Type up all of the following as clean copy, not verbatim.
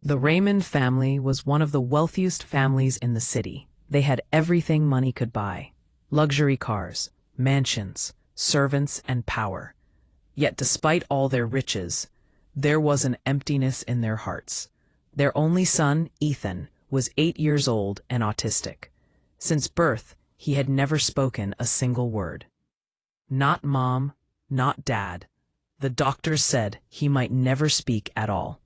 The Raymond family was one of the wealthiest families in the city. They had everything money could buy: luxury cars, mansions, servants, and power. Yet despite all their riches, there was an emptiness in their hearts. Their only son, Ethan, was 8 years old and autistic. Since birth, he had never spoken a single word. Not mom, not dad. The doctors said he might never speak at all.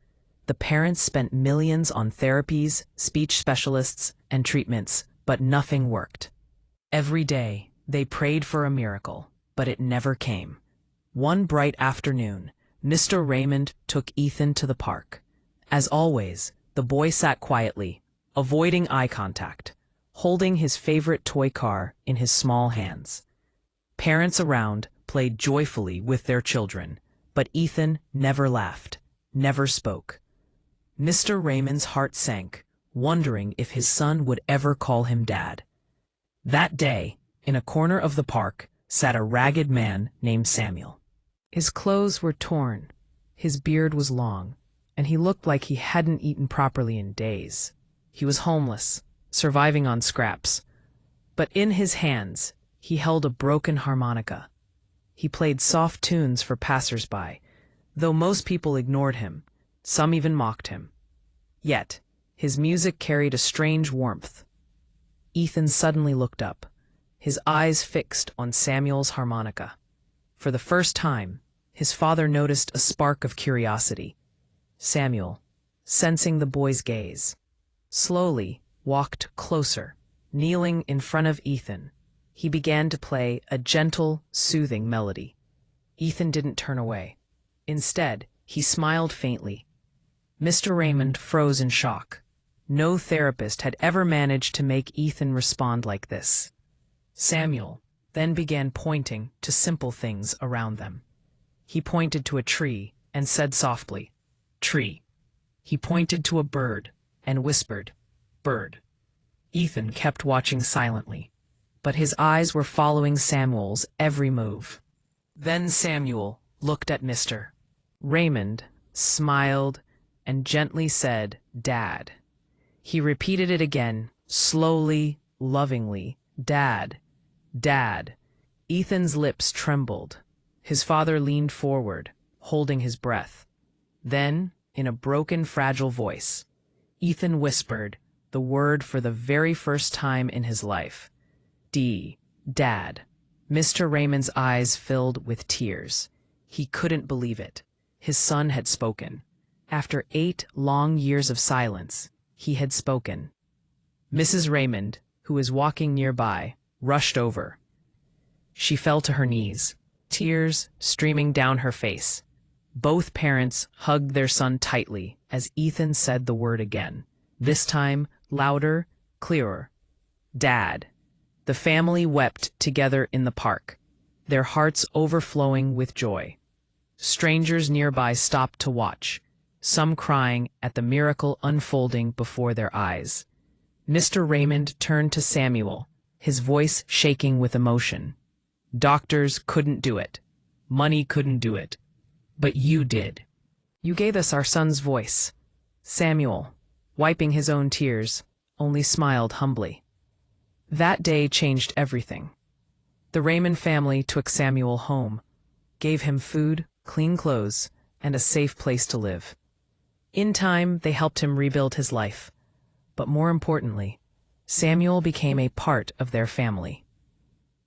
The parents spent millions on therapies, speech specialists, and treatments, but nothing worked. Every day, they prayed for a miracle, but it never came. One bright afternoon, Mr. Raymond took Ethan to the park. As always, the boy sat quietly, avoiding eye contact, holding his favorite toy car in his small hands. Parents around played joyfully with their children, but Ethan never laughed, never spoke. Mr. Raymond's heart sank, wondering if his son would ever call him dad. That day, in a corner of the park, sat a ragged man named Samuel. His clothes were torn, his beard was long, and he looked like he hadn't eaten properly in days. He was homeless, surviving on scraps. But in his hands, he held a broken harmonica. He played soft tunes for passers-by, though most people ignored him. Some even mocked him. Yet, his music carried a strange warmth. Ethan suddenly looked up, his eyes fixed on Samuel's harmonica. For the first time, his father noticed a spark of curiosity. Samuel, sensing the boy's gaze, slowly walked closer, kneeling in front of Ethan. He began to play a gentle, soothing melody. Ethan didn't turn away. Instead, he smiled faintly. Mr. Raymond froze in shock. No therapist had ever managed to make Ethan respond like this. Samuel then began pointing to simple things around them. He pointed to a tree and said softly, "Tree." He pointed to a bird and whispered, "Bird." Ethan kept watching silently, but his eyes were following Samuel's every move. Then Samuel looked at Mr. Raymond, smiled, and gently said, "Dad." He repeated it again, slowly, lovingly, "Dad, Dad." Ethan's lips trembled. His father leaned forward, holding his breath. Then, in a broken, fragile voice, Ethan whispered the word for the very first time in his life. Dad. Mr. Raymond's eyes filled with tears. He couldn't believe it. His son had spoken. After 8 long years of silence, he had spoken. Mrs. Raymond, who was walking nearby, rushed over. She fell to her knees, tears streaming down her face. Both parents hugged their son tightly as Ethan said the word again, this time louder, clearer. "Dad." The family wept together in the park, their hearts overflowing with joy. Strangers nearby stopped to watch, some crying at the miracle unfolding before their eyes. Mr. Raymond turned to Samuel, his voice shaking with emotion. "Doctors couldn't do it. Money couldn't do it. But you did. You gave us our son's voice." Samuel, wiping his own tears, only smiled humbly. That day changed everything. The Raymond family took Samuel home, gave him food, clean clothes, and a safe place to live. In time, they helped him rebuild his life. But more importantly, Samuel became a part of their family.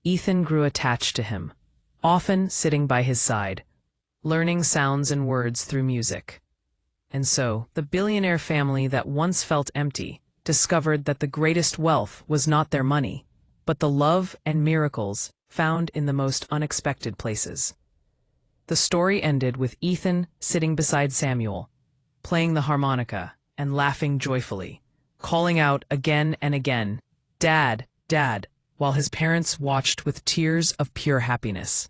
Ethan grew attached to him, often sitting by his side, learning sounds and words through music. And so, the billionaire family that once felt empty discovered that the greatest wealth was not their money, but the love and miracles found in the most unexpected places. The story ended with Ethan sitting beside Samuel, playing the harmonica and laughing joyfully, calling out again and again, "Dad, Dad," while his parents watched with tears of pure happiness.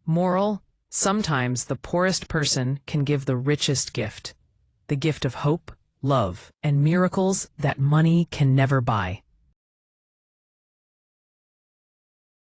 Moral: sometimes the poorest person can give the richest gift, the gift of hope, love, and miracles that money can never buy.